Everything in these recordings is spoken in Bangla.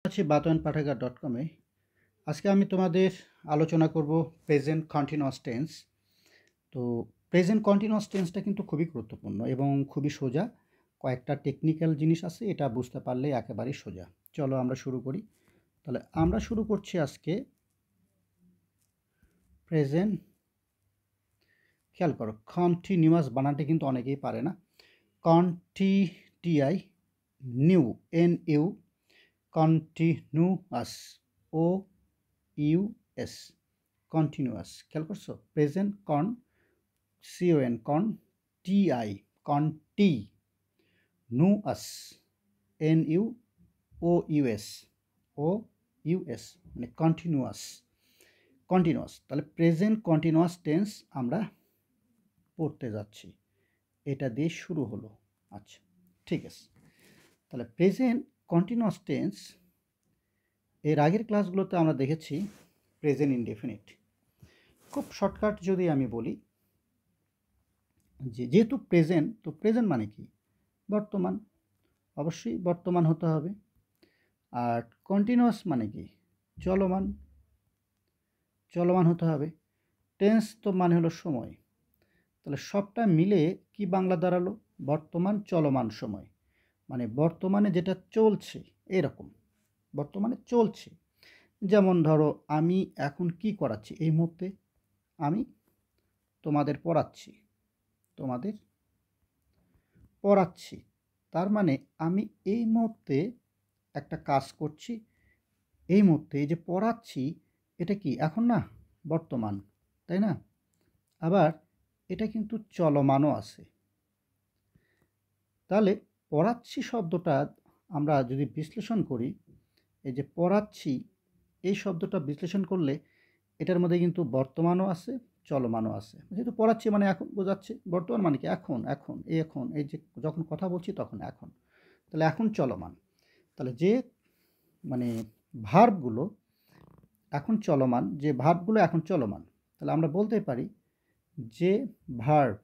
আছি batoyanpathagar.com-এ। আজকে আমি তোমাদের আলোচনা করব প্রেজেন্ট কন্টিনিউয়াস টেন্স। তো প্রেজেন্ট কন্টিনিউয়াস টেন্সটা কিন্তু খুবই গুরুত্বপূর্ণ এবং খুবই সোজা। কয়েকটা টেকনিক্যাল জিনিস আছে, এটা বুঝতে পারলে একেবারেই সোজা। চলো আমরা শুরু করি। তাহলে আমরা শুরু করছি আজকে প্রেজেন্ট। খেয়াল করো, কন্টিনিউয়াস বানানটা কিন্তু অনেকেই পারে না। কন্টিটিআই নিউ NU, কন্টিনিউয়াস OUS, কন্টিনিউয়াস। খেয়াল করছো? Present CON TI, continuous NUOUS মানে কন্টিনিউয়াস। তাহলে প্রেজেন্ট কন্টিনিউয়াস টেন্স আমরা পড়তে যাচ্ছি, এটা দিয়ে শুরু হলো। আচ্ছা, ঠিক আছে। তাহলে প্রেজেন্ট কন্টিনিউয়াস টেন্স এর আগের ক্লাসগুলোতে আমরা দেখেছি প্রেজেন্ট ইনডেফিনিট। খুব শর্টকাট যদি আমি বলি, যেহেতু প্রেজেন্ট, তো প্রেজেন্ট মানে কি? বর্তমান, অবশ্যই বর্তমান হতে হবে। আর কন্টিনিউয়াস মানে কি? চলমান, চলমান হতে হবে। টেন্স তো মানে হলো সময়। তাহলে সবটা মিলে কি বাংলা দাঁড়ালো? বর্তমান চলমান সময়, মানে বর্তমানে যেটা চলছে, এরকম বর্তমানে চলছে। যেমন ধরো, আমি এখন কি করাচ্ছি? এই মুহূর্তে আমি তোমাদের পড়াচ্ছি, তোমাদের পড়াচ্ছি। তার মানে আমি এই মুহূর্তে একটা কাজ করছি। এই মুহূর্তে এই যে পড়াচ্ছি, এটা কি এখন না? বর্তমান, তাই না? আবার এটা কিন্তু চলমানও আছে। তাহলে পড়াচ্ছি শব্দটা আমরা যদি বিশ্লেষণ করি, এই যে পড়াচ্ছি এই শব্দটা বিশ্লেষণ করলে এটার মধ্যে কিন্তু বর্তমানও আছে, চলমানও আছে। যেহেতু পড়াচ্ছি মানে এখন বোঝাচ্ছে, বর্তমান মানে কি? এখন, এখন এই যে যখন কথা বলছি তখন এখন। তাহলে এখন চলমান। তাহলে যে মানে ভার্বগুলো এখন চলমান, যে ভার্বগুলো এখন চলমান, তাহলে আমরা বলতে পারি যে ভার্বগুলো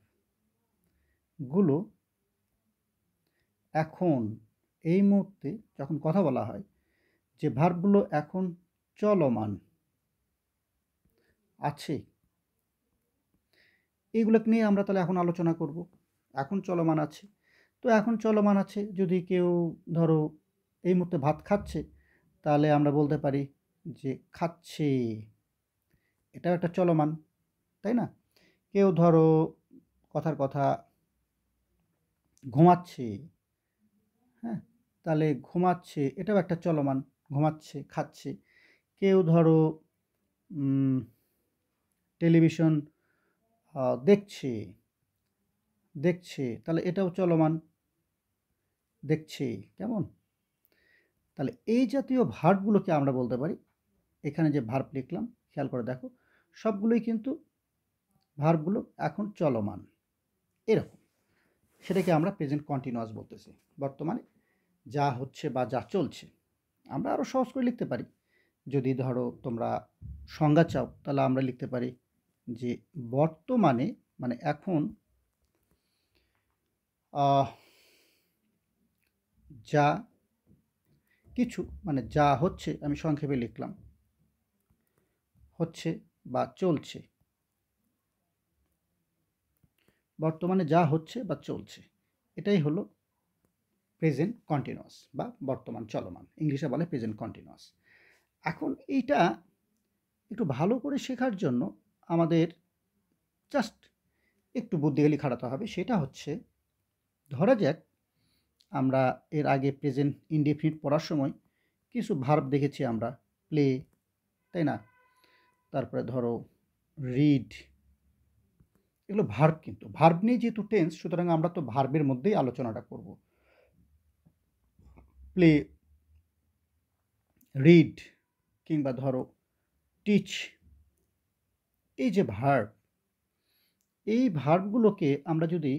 এখন, এই মুহূর্তে যখন কথা বলা হয়, যে ভার্বগুলো এখন চলমান আছে, এইগুলোকে নিয়ে আমরা তাহলে এখন আলোচনা করব। এখন চলমান আছে, তো এখন চলমান আছে যদি কেউ ধরো এই মুহূর্তে ভাত খাচ্ছে, তাহলে আমরা বলতে পারি যে খাচ্ছে, এটাও একটা চলমান, তাই না? কেউ ধরো কথার কথা ঘুমাচ্ছে, হ্যাঁ, তাহলে ঘুমাচ্ছে এটাও একটা চলমান, ঘুমাচ্ছে, খাচ্ছে। কেউ ধরো টেলিভিশন দেখছে, দেখছে, তাহলে এটাও চলমান, দেখছে। কেমন? তাহলে এই জাতীয় ভার্বগুলোকে আমরা বলতে পারি, এখানে যে ভার্ব লিখলাম খেয়াল করে দেখো, সবগুলোই কিন্তু ভার্বগুলো এখন চলমান, এরকম। সেটাকে আমরা প্রেজেন্ট কন্টিনিউয়াস বলতেছি। বর্তমানে যা হচ্ছে বা যা চলছে। আমরা আরও সহজ করে লিখতে পারি। যদি ধরো তোমরা সংজ্ঞা চাও, তাহলে আমরা লিখতে পারি যে বর্তমানে মানে এখন যা কিছু, মানে যা হচ্ছে, আমি সংক্ষেপে লিখলাম, হচ্ছে বা চলছে। বর্তমানে যা হচ্ছে বা চলছে, এটাই হলো প্রেজেন্ট কন্টিনিউয়াস বা বর্তমান চলমান। ইংলিশে বলে প্রেজেন্ট কন্টিনিউয়াস। এখন এইটা একটু ভালো করে শেখার জন্য আমাদের জাস্ট একটু বুদ্ধিখালি খাটাতে হবে। সেটা হচ্ছে, ধরা যাক আমরা এর আগে প্রেজেন্ট ইনডেফিনিট পড়ার সময় কিছু ভার্ব দেখেছি আমরা, প্লে, তাই না? তারপরে ধরো রিড, এগুলো ভার্ব। কিন্তু ভার্ব নিয়ে যেহেতু টেন্স, সুতরাং আমরা তো ভার্বের মধ্যেই আলোচনাটা করব। প্লে, রিড, কিংবা ধরো টিচ, এই যে ভার্ব, এই ভার্বগুলোকে আমরা যদি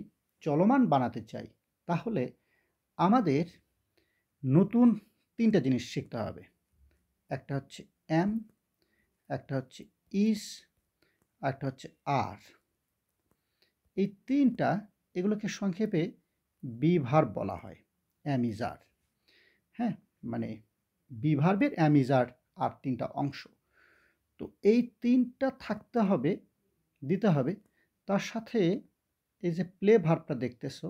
চলমান বানাতে চাই, তাহলে আমাদের নতুন তিনটা জিনিস শিখতে হবে। একটা হচ্ছে অ্যাম, একটা হচ্ছে ইজ, একটা হচ্ছে আর। এই তিনটা, এগুলোকে সংক্ষেপে বি ভার্ব বলা হয়, অ্যাম ইজ আর। হ্যাঁ, মানে বি ভার্বের অ্যাম ইজ আর 3টা অংশ। তো এই 3টা থাকতে হবে, দিতে হবে। তার সাথে এই যে প্লে ভার্বটা দেখতেছো,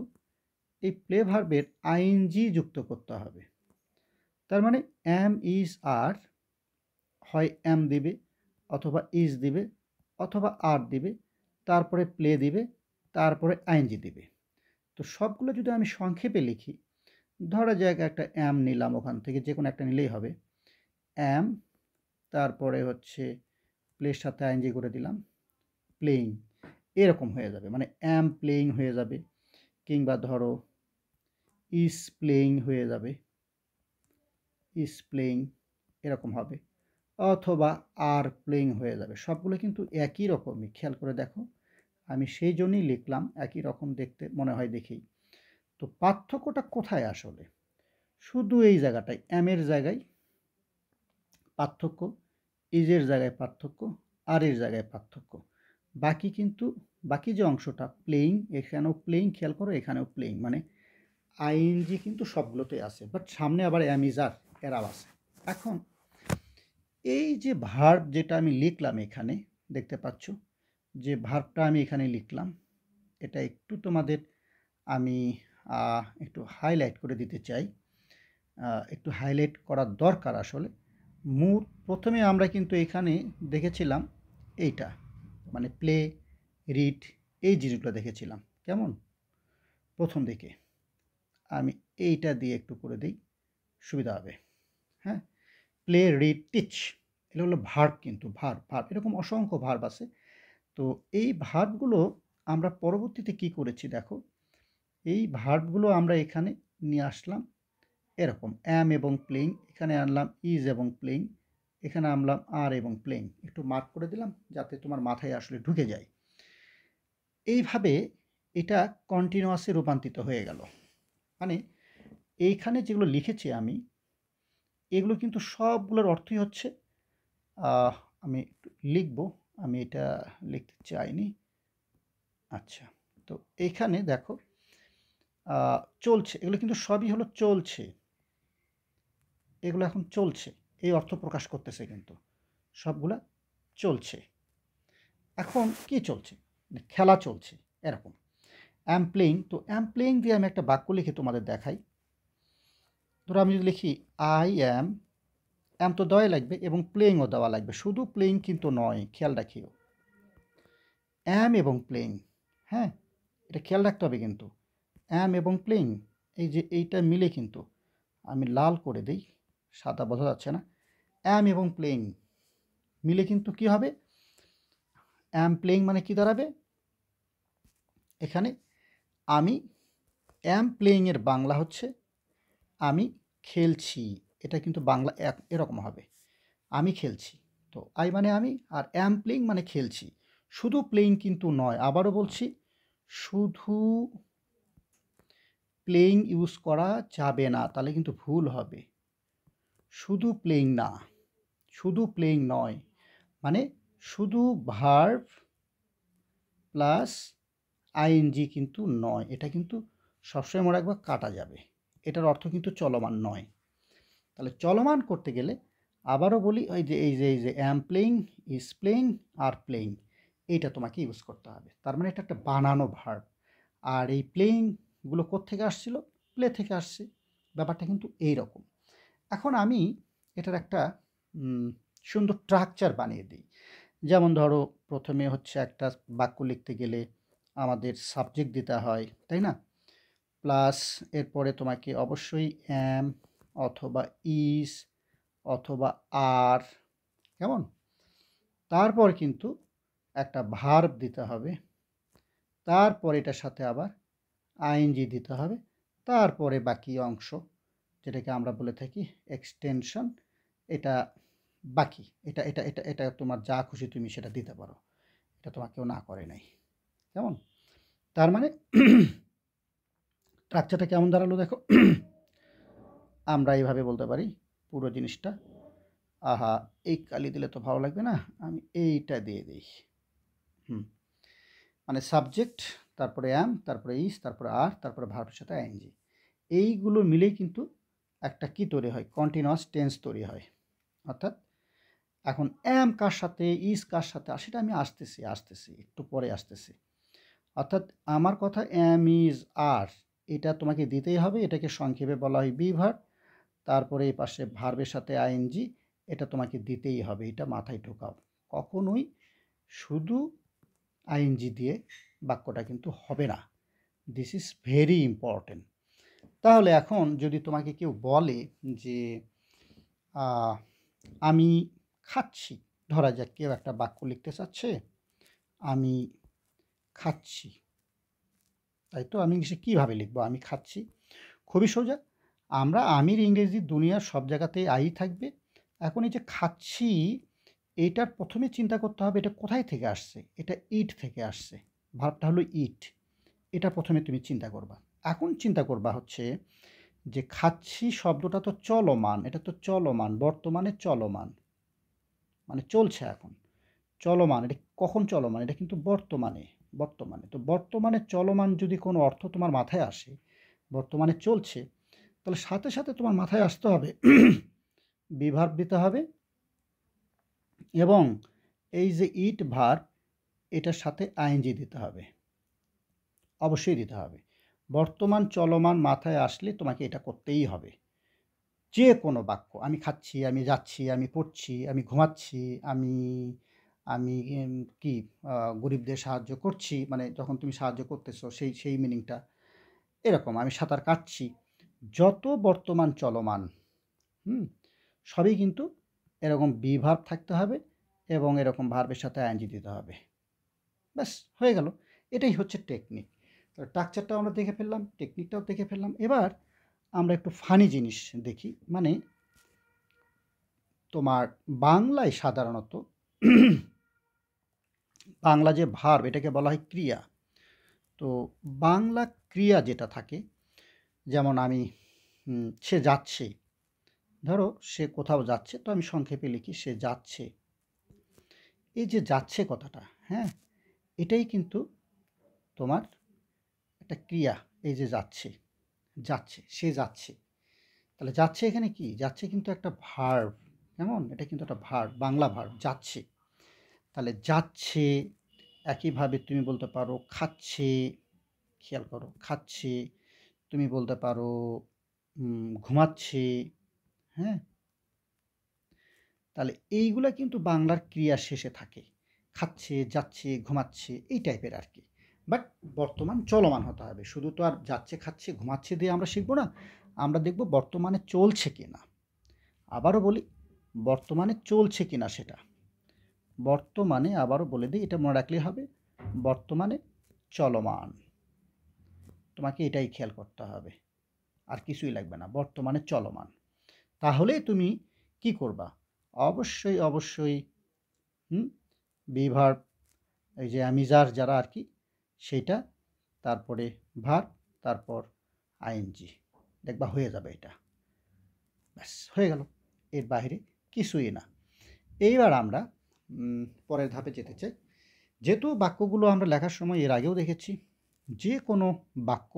এই প্লে ভার্বের আইএনজি যুক্ত করতে হবে। তার মানে অ্যাম ইজ আর, হয় অ্যাম দিবে অথবা ইজ দিবে অথবা আর দিবে, তারপরে প্লে দিবে, তারপরে আইএনজি দিবে। তো সবগুলো যদি আমি সংক্ষেপে লিখি, ধরা যাক একটা অ্যাম নিলাম, ওখান থেকে যে কোনো একটা নিলেই হবে। অ্যাম, তারপরে হচ্ছে প্লের সাথে আইএনজি করে দিলাম, প্লেইং, এরকম হয়ে যাবে। মানে অ্যাম প্লেইং হয়ে যাবে, কিংবা ধরো ইজ প্লেইং হয়ে যাবে, ইজ প্লেইং এরকম হবে, অথবা আর প্লেইং হয়ে যাবে। সবগুলো কিন্তু একই রকমই, খেয়াল করে দেখো। আমি সেই জন্যই লিখলাম, একই রকম দেখতে মনে হয় দেখেই। তো পার্থক্যটা কোথায় আসলে? শুধু এই জায়গাটায়, অ্যামের জায়গায় পার্থক্য, ইজের জায়গায় পার্থক্য, আর এর জায়গায় পার্থক্য। বাকি কিন্তু, বাকি যে অংশটা প্লেইং, এখানেও প্লেইং, খেয়াল করো এখানেও প্লেইং, মানে আইএনজি কিন্তু সবগুলোতেই আছে, বাট সামনে আবার অ্যাম ইজ আর এরাও আছে। এখন এই যে ভার্ব যেটা আমি লিখলাম এখানে, দেখতে পাচ্ছ যে ভার্বটা আমি এখানে লিখলাম, এটা একটু তোমাদের আমি একটু হাইলাইট করে দিতে চাই। একটু হাইলাইট করার দরকার আসলে। প্রথমে আমরা কিন্তু এখানে দেখেছিলাম এইটা, মানে প্লে, রিড, এই জিনিসগুলো দেখেছিলাম। কেমন? প্রথম দিকে আমি এইটা দিয়ে একটু করে দিই, সুবিধা হবে। হ্যাঁ, প্লে, রিড, টিচ, এটা হলো ভার্ব, কিন্তু ভার্ব এরকম অসংখ্য ভার্ব আছে। তো এই ভার্বগুলো আমরা পরবর্তীতে কি করেছি দেখো, এই ভার্বগুলো আমরা এখানে নিয়ে আসলাম এরকম, অ্যাম এবং প্লেইং, এখানে আনলাম ইজ এবং প্লেইং, এখানে আনলাম আর এবং প্লেইং। একটু মার্ক করে দিলাম যাতে তোমার মাথায় আসলে ঢুকে যায়। এইভাবে এটা কন্টিনিউয়াসে রূপান্তরিত হয়ে গেল। মানে এইখানে যেগুলো লিখেছি আমি, এগুলো কিন্তু সবগুলোর অর্থই হচ্ছে, আমি একটু লিখব, আমি এটা লিখতে চাইনি। আচ্ছা, তো এইখানে দেখো চলছে, এগুলো কিন্তু সবই হলো চলছে, এগুলো এখন চলছে, এই অর্থ প্রকাশ করতেছে, কিন্তু সবগুলা চলছে। এখন কি চলছে? খেলা চলছে, এরকম। অ্যাম প্লেইং, তো অ্যাম প্লেইং দিয়ে আমি একটা বাক্য লিখে তোমাদের দেখাই। ধরো আমি যদি লিখি আই অ্যাম, অ্যাম তো দেওয়াই লাগবে এবং প্লেইংও দেওয়া লাগবে, শুধু প্লেইং কিন্তু নয়, খেয়াল রাখিও। অ্যাম এবং প্লেইং, হ্যাঁ, এটা খেয়াল রাখতে হবে কিন্তু। অ্যাম এবং প্লেইং, এই যে এইটা মিলে কিন্তু, আমি লাল করে দিই, সাদা বোঝা যাচ্ছে না। অ্যাম এবং প্লেইং মিলে কিন্তু কি হবে? অ্যাম প্লেইং মানে কি দাঁড়াবে এখানে? আমি, অ্যাম প্লেইংয়ের বাংলা হচ্ছে আমি খেলছি, এটা কিন্তু বাংলা এরকম হবে, আমি খেলছি। তো আই মানে আমি, আর অ্যাম প্লেইং মানে খেলছি। শুধু প্লেইং কিন্তু নয়, আবারও বলছি, শুধু প্লেইং ইউজ করা যাবে না, তাহলে কিন্তু ভুল হবে। শুধু প্লেইং না, শুধু প্লেইং নয়, মানে শুধু ভার্ব প্লাস আইএনজি কিন্তু নয়, এটা কিন্তু সবসময় মনে রাখবা কাটা যাবে, এটার অর্থ কিন্তু চলমান নয়। তাহলে চলমান করতে গেলে আবারও বলি, এই যে অ্যাম playing, is playing, are playing, এইটা তোমাকে ইউজ করতে হবে। তার মানে এটা একটা বানানো ভার্ব। আর এই প্লেইংগুলো কোত্থেকে আসছিল? প্লে থেকে আসছে। ব্যাপারটা কিন্তু এই রকম। এখন আমি এটার একটা সুন্দর স্ট্রাকচার বানিয়ে দিই। যেমন ধরো, প্রথমে হচ্ছে একটা বাক্য লিখতে গেলে আমাদের সাবজেক্ট দিতে হয়, তাই না? প্লাস এরপরে তোমাকে অবশ্যই অ্যাম অথবা ইজ অথবা আর, কেমন? তারপর কিন্তু একটা ভার্ব দিতে হবে, তারপর এটার সাথে আবার আইএনজি দিতে হবে, তারপরে বাকি অংশ যেটাকে আমরা বলে থাকি এক্সটেনশন, এটা বাকি, এটা তোমার যা খুশি তুমি সেটা দিতে পারো, এটা তোমার কেউ না করে নাই, কেমন? তার মানে স্ট্রাকচারটা কেমন দাঁড়ালো দেখো। আমরা এইভাবে বলতে পারি পুরো জিনিসটা, আহা এই কালি দিলে তো ভালো লাগবে না, আমি এইটা দিয়ে দিই। মানে সাবজেক্ট, তারপরে অ্যাম, তারপরে ইজ, তারপরে আর, তারপরে ভার্বের সাথে আইএনজি, এইগুলো মিলেই কিন্তু একটা কি তৈরি হয়, কন্টিনিউয়াস টেন্স তৈরি হয়। অর্থাৎ এখন এম কার সাথে, ইজ কার সাথে, সেটা আমি আসতেছি একটু পরে আসতেছি। অর্থাৎ আমার কথা এম, ইজ, আর এটা তোমাকে দিতেই হবে। এটাকে সংক্ষেপে বলা হয় বি ভার্ব। তারপরে এই পাশে ভার্বের সাথে আইএনজি, এটা তোমাকে দিতেই হবে। এটা মাথায় ঢোকাও, কখনোই শুধু আইএনজি দিয়ে বাক্যটা কিন্তু হবে না। This is very important. তাহলে এখন যদি তোমাকে কেউ বলে যে আমি খাচ্ছি, ধরা যাক কেউ একটা বাক্য লিখতে চাচ্ছে, আমি খাচ্ছি, তাই তো। আমি ইংলিশে কীভাবে লিখবো আমি খাচ্ছি? খুবই সোজা। আমরা আমির ইংরেজি দুনিয়ার সব জায়গাতেই আই থাকবে। এখন এই যে খাচ্ছি, এইটার প্রথমে চিন্তা করতে হবে এটা কোথায় থেকে আসছে। এটা ইট থেকে আসছে, ভার্বটা হলো ইট। এটা প্রথমে তুমি চিন্তা করবা। এখন চিন্তা করবা হচ্ছে যে খাচ্ছি শব্দটা তো চলমান, এটা তো চলমান, বর্তমানে চলমান, মানে চলছে এখন। চলমান, এটা কখন চলমান? এটা কিন্তু বর্তমানে। তো বর্তমানে চলমান যদি কোনো অর্থ তোমার মাথায় আসে, বর্তমানে চলছে, তাহলে সাথে সাথে তোমার মাথায় আসতে হবে বি ভার্ব দিতে হবে, এবং এই যে ইট ভার্ব, এটার সাথে আইএনজি দিতে হবে, অবশ্যই দিতে হবে। বর্তমান চলমান মাথায় আসলে তোমাকে এটা করতেই হবে। যে কোনো বাক্য, আমি খাচ্ছি, আমি যাচ্ছি, আমি পড়ছি, আমি ঘুমাচ্ছি, আমি আমি কি গরিবদের সাহায্য করছি, মানে যখন তুমি সাহায্য করতেছো সেই মিনিংটা এরকম। আমি সাঁতার কাটছি, যত বর্তমান চলমান সবই কিন্তু এরকম বি ভার্ব থাকতে হবে এবং এরকম ভার্বের সাথে আইএনজি দিতে হবে। ব্যাস হয়ে গেল। এটাই হচ্ছে টেকনিক। স্ট্রাকচারটাও আমরা দেখে ফেললাম, টেকনিকটাও দেখে ফেললাম। এবার আমরা একটু ফানি জিনিস দেখি। মানে তোমার বাংলায় সাধারণত বাংলা যে ভার্ব, এটাকে বলা হয় ক্রিয়া। তো বাংলা ক্রিয়া যেটা থাকে, যেমন আমি সে যাচ্ছে, ধরো সে কোথাও যাচ্ছে, তো আমি সংক্ষেপে লিখি সে যাচ্ছে। এই যে যাচ্ছে কথাটা, হ্যাঁ, এটাই কিন্তু তোমার একটা ক্রিয়া। এই যে যাচ্ছে, সে যাচ্ছে, তাহলে যাচ্ছে এখানে কি? যাচ্ছে কিন্তু একটা ভার্ব। কেমন? এটা কিন্তু একটা ভার্ব, বাংলা ভার্ব, যাচ্ছে। তাহলে যাচ্ছে, একইভাবে তুমি বলতে পারো খাচ্ছে, খেয়াল করো, খাচ্ছে। তুমি বলতে পারো ঘুমাচ্ছে, হ্যাঁ। তাহলে এইগুলা কিন্তু বাংলার ক্রিয়া শেষে থাকে, খাচ্ছে, যাচ্ছে, ঘুমাচ্ছে, এই টাইপের আর কি। বাট বর্তমান চলমান হতে হবে। শুধু তো আর যাচ্ছে, খাচ্ছে, ঘুমাচ্ছে দিয়ে আমরা শিখবো না। আমরা দেখব বর্তমানে চলছে কিনা। আবারও বলি, বর্তমানে চলছে কিনা সেটা। বর্তমানে, আবারও বলে দিই, এটা মনে রাখলেই হবে, বর্তমানে চলমান। তোমাকে এটাই খেয়াল করতে হবে, আর কিছুই লাগবে না, বর্তমানে চলমান। তাহলে তুমি কি করবা? অবশ্যই বি ভার্ব, এই যে আমি যারা আর কি, সেইটা, তারপরে ভার্ব, তারপর আইএনজি, দেখবা হয়ে যাবে এটা। ব্যাস হয়ে গেল, এর বাইরে কিছুই না। এইবার আমরা পরের ধাপে যেতে চাই। যেহেতু বাক্যগুলো আমরা লেখার সময় এর আগেও দেখেছি, যে কোনো বাক্য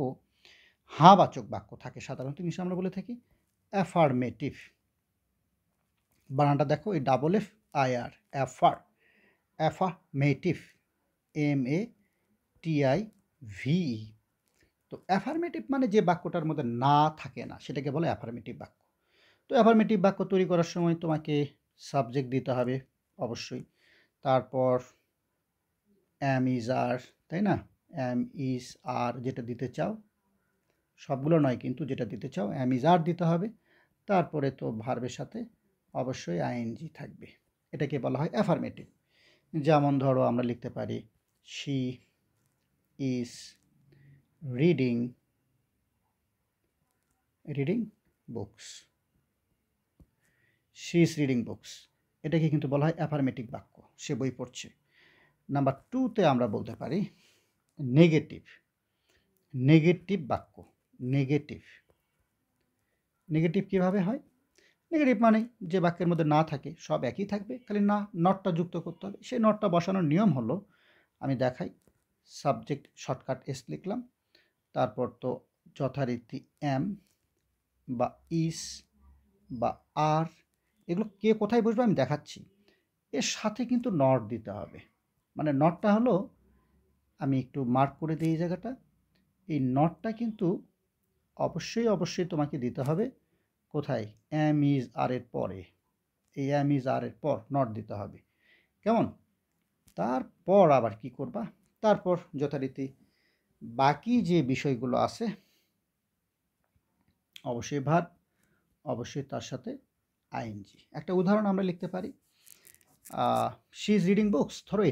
হাবাচক বাক্য থাকে, সাধারণত ইংলিশে আমরা বলে থাকি অ্যাফার্মেটিভ। বানানটা দেখো, এই double F I R, affirmative, MATIVE। তো অ্যাফার্মেটিভ মানে যে বাক্যটার মধ্যে না থাকে না, সেটাকে বলে অ্যাফার্মেটিভ বাক্য। তো অ্যাফার্মেটিভ বাক্য তৈরি করার সময় তোমাকে সাবজেক্ট দিতে হবে অবশ্যই, তারপর অ্যাম, ইজ, আর, তাই না? অ্যাম, ইজ, আর যেটা দিতে চাও, সবগুলো নয় কিন্তু, যেটা দিতে চাও অ্যাম, ইজ, আর দিতে হবে। তারপরে তো ভার্বের সাথে অবশ্যই আইএনজি থাকবে। এটাকে বলা হয় অ্যাফার্মেটিভ। যেমন ধরো আমরা লিখতে পারি she is reading books. She is reading books, এটাকে কিন্তু বলা হয় অ্যাফার্মেটিভ বাক্য, সে বই পড়ছে। নাম্বার 2তে আমরা বলতে পারি নেগেটিভ বাক্য। নেগেটিভ কীভাবে হয়? নেগেটিভ মানে যে বাক্যের মধ্যে না থাকে, সব একই থাকবে, খালি না নটটা যুক্ত করতে হবে। সেই নটটা বসানোর নিয়ম হলো, আমি দেখাই, সাবজেক্ট শর্টকাট এস লিখলাম, তারপর তো যথারীতি এম, বা ইস বা আর, এগুলো কে কোথায় বসবে আমি দেখাচ্ছি। এর সাথে কিন্তু নট দিতে হবে। মানে নটটা হলো, আমি একটু মার্ক করে দিই এই জায়গাটা। এই নটটা কিন্তু অবশ্যই তোমাকে দিতে হবে কোথায়? এম ইজ আর এর পরে। এই এম ইজ আর এর পর নট দিতে হবে। কেমন? তারপর আবার কি করবা? তারপর যথারীতি বাকি যে বিষয়গুলো আছে, অবশ্যই ভার্ব, অবশ্যই তার সাথে আইএনজি। একটা উদাহরণ আমরা লিখতে পারি, শি ইজ রিডিং বুকস। ধরো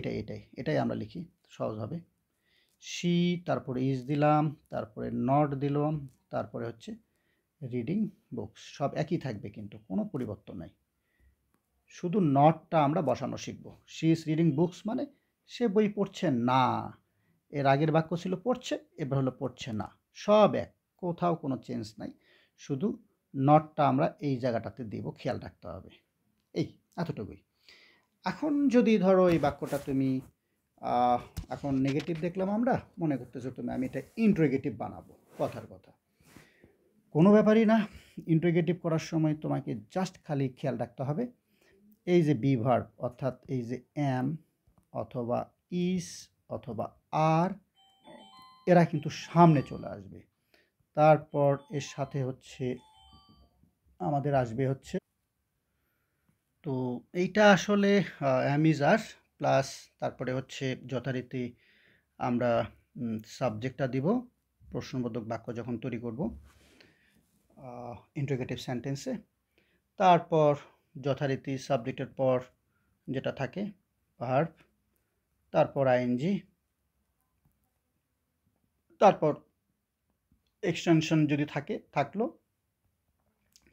এটাই আমরা লিখি, সহজ হবে। শি, তারপরে ইজ দিলাম, তারপরে নট দিলাম, তারপরে হচ্ছে রিডিং বুকস। সব একই থাকবে, কিন্তু কোনো পরিবর্তন নাই। শুধু নটটা আমরা বসানো শিখব। শি ইজ রিডিং বুকস মানে সে বই পড়ছে না। এর আগের বাক্য ছিল পড়ছে, এবার হলো পড়ছে না। সব এক, কোথাও কোনো চেঞ্জ নাই। শুধু নটটা আমরা এই জায়গাটাতে দেব, খেয়াল রাখতে হবে। এই এতটুকুই। এখন যদি ধরো এই বাক্যটা তুমি এখন নেগেটিভ দেখলাম আমরা, মনে করতেছো তুমি আমি এটা ইন্ট্রোগেটিভ বানাবো, কথার কথা। কোনো ব্যাপারই না। ইন্ট্রোগেটিভ করার সময় তোমাকে জাস্ট খালি খেয়াল রাখতে হবে, এই যে বি ভার্ব, অর্থাৎ এই যে এম অথবা ইস অথবা আর, এরা কিন্তু সামনে চলে আসবে। তারপর এর সাথে হচ্ছে আমাদের আসবে হচ্ছে, তো এইটা আসলে এম ইজ আর প্লাস, তারপরে হচ্ছে যথারীতি আমরা সাবজেক্টটা দিব প্রশ্নবোধক বাক্য যখন তৈরি করব ইন্টারোগেটিভ সেন্টেন্সে। তারপর যথারীতি সাবজেক্টের পর যেটা থাকে ভার্ব, তারপর আইএনজি, তারপর এক্সটেনশন যদি থাকে থাকলো,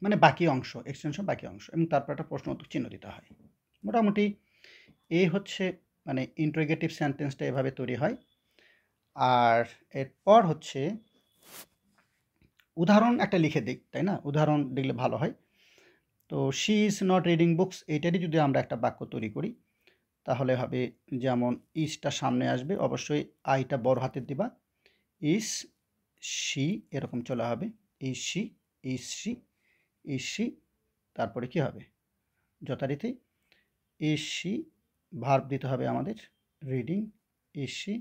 মানে বাকি অংশ, এক্সটেনশন বাকি অংশ, এবং তারপর একটা প্রশ্নবোধক চিহ্ন দিতে হয়। মোটামুটি এই হচ্ছে মানে ইন্টারোগেটিভ সেন্টেন্সটা এভাবে তৈরি হয়। আর এরপর হচ্ছে উদাহরণ একটা লিখে দিই, তাই না? উদাহরণ দিলে ভালো হয়। তো she is not reading books, এইটারই যদি আমরা একটা বাক্য তৈরি করি, তাহলে হবে যেমন ইজটা সামনে আসবে, অবশ্যই আইটা বড় হাতের দিবা, ইজ শি এরকম চলে হবে, is she, is she, is she, তারপরে কি হবে? যথারীতি ইজ শি, ভার্ব দিতে হবে আমাদের reading, is she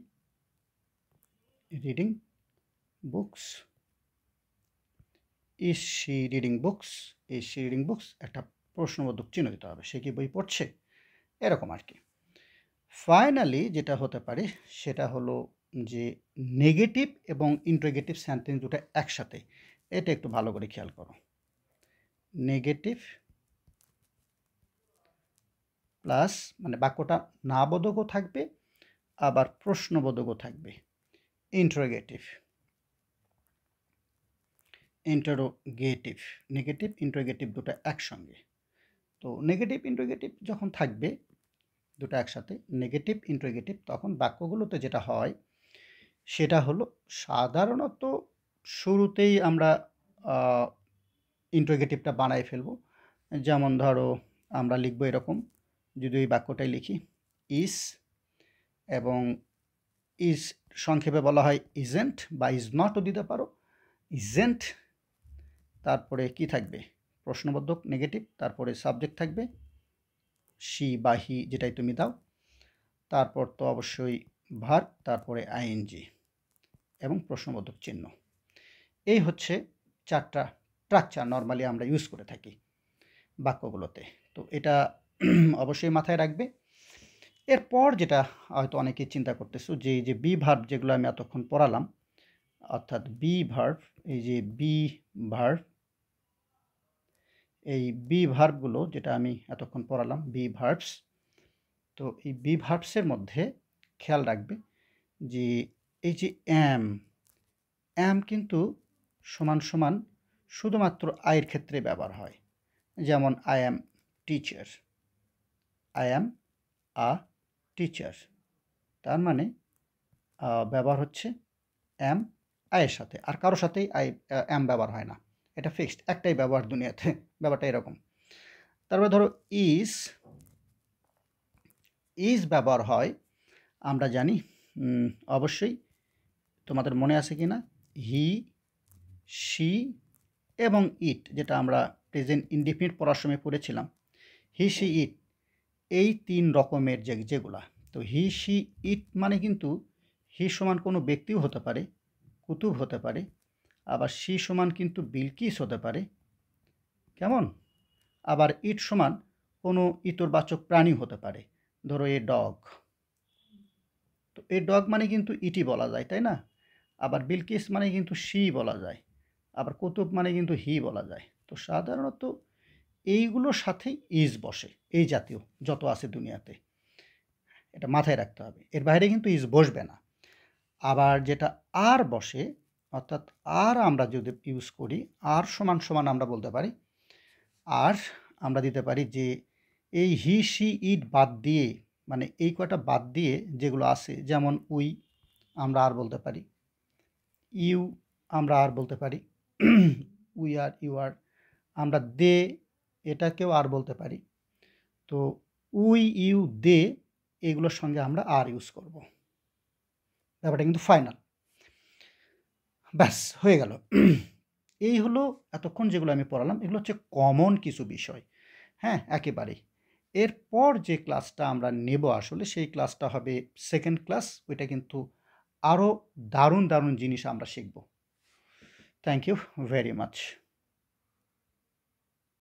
reading books, is she reading books, is she reading books, একটা প্রশ্নবোধক চিহ্ন দিতে হবে, সে কি বই পড়ছে, এরকম আর কি। ফাইনালি যেটা হতে পারে সেটা হলো যে নেগেটিভ এবং ইন্টারোগেটিভ সেন্টেন্স দুটো একসাথে, এটা একটু ভালো করে খেয়াল করো। নেগেটিভ প্লাস মানে বাক্যটা না বোধকও থাকবে, আবার প্রশ্নবোধকও থাকবে। ইন্টারোগেটিভ, ইন্টারোগেটিভ, নেগেটিভ ইন্টারোগেটিভ দুটো একসঙ্গে। তো নেগেটিভ ইন্টারোগেটিভ যখন থাকবে দুটো একসাথে, নেগেটিভ ইন্টারোগেটিভ, তখন বাক্যগুলোতে যেটা হয় সেটা হলো সাধারণত শুরুতেই আমরা ইন্টারোগেটিভটা বানাই ফেলবো। যেমন ধরো আমরা লিখবো এরকম, যদি ওই বাক্যটাই লিখি, ইজ, এবং ইজ সংক্ষেপে বলা হয় ইজেন্ট বা ইজ নটও দিতে পারো, ইজেন্ট, তারপরে কি থাকবে? প্রশ্নবোধক নেগেটিভ, তারপরে সাবজেক্ট থাকবে শি বা হি, যেটাই তুমি দাও, তারপর তো অবশ্যই ভার্ব, তারপরে আইএনজি এবং প্রশ্নবোধক চিহ্ন। এই হচ্ছে চারটা স্ট্রাকচার নর্মালি আমরা ইউজ করে থাকি বাক্যগুলোতে। তো এটা অবশ্যই মাথায় রাখবে। এরপর যেটা হয়তো অনেকেই চিন্তা করতেছো, যে এই যে বি ভার্ব যেগুলো আমি এতক্ষণ পড়ালাম, অর্থাৎ বি ভার্ব, এই যে বি ভার্ব, এই বি ভার্বগুলো যেটা আমি এতক্ষণ পড়ালাম বি ভার্বস, তো এই বি ভার্বসের মধ্যে খেয়াল রাখবে যে এই যে অ্যাম, অ্যাম কিন্তু সমান সমান শুধুমাত্র আয়ের ক্ষেত্রে ব্যবহার হয়। যেমন I am teacher, I am a teacher, তার মানে ব্যবহার হচ্ছে অ্যাম আয়ের সাথে, আর কারোর সাথেই অ্যাম ব্যবহার হয় না, এটা ফিক্সড, একটাই ব্যবহার দুনিয়াতে, ব্যাপারটা এরকম। তারপরে ধরো ইজ, ইজ ব্যবহার হয় আমরা জানি অবশ্যই, তোমাদের মনে আছে কি না, হি, শি এবং ইট, যেটা আমরা প্রেজেন্ট ইনডিফিনিট পড়ার সময় পড়েছিলাম, হি সি ইট, এই 3 রকমের যেগুলা। তো হি সি ইট মানে কিন্তু হি সমান কোনো ব্যক্তিও হতে পারে, কুতুব হতে পারে, আবার সি সমান কিন্তু বিলকিস হতে পারে, কেমন? আবার ইট সমান কোনো ইতরবাচক প্রাণী হতে পারে, ধরো এ ডগ। তো এ ডগ মানে কিন্তু ইটি বলা যায়, তাই না? আবার বিলকিস মানে কিন্তু সি বলা যায়, আবার কুতুব মানে কিন্তু হি বলা যায়। তো সাধারণত এইগুলোর সাথেই ইজ বসে, এই জাতীয় যত আছে দুনিয়াতে, এটা মাথায় রাখতে হবে। এর বাইরে কিন্তু ইজ বসবে না। আবার যেটা আর বসে, অর্থাৎ আর আমরা যদি ইউজ করি, আর সমান সমান আমরা বলতে পারি, আর আমরা দিতে পারি যে এই হি সি ইট বাদ দিয়ে, মানে এই কয়টা বাদ দিয়ে যেগুলো আছে, যেমন উই আমরা আর বলতে পারি, ইউ আমরা আর বলতে পারি, উই আর, ইউ আর, আমরা দে এটাকেও আর বলতে পারি। তো উই, ইউ, দে এগুলোর সঙ্গে আমরা আর ইউজ করব। ব্যাপারটা কিন্তু ফাইনাল। ব্যাস হয়ে গেল। এই হলো এতক্ষণ যেগুলো আমি পড়ালাম, এগুলো হচ্ছে কমন কিছু বিষয়। হ্যাঁ, একেবারেই। এরপর যে ক্লাসটা আমরা নেব আসলে, সেই ক্লাসটা হবে সেকেন্ড ক্লাস। ওইটা কিন্তু আরও দারুণ দারুণ জিনিস আমরা শিখব। Thank you very much.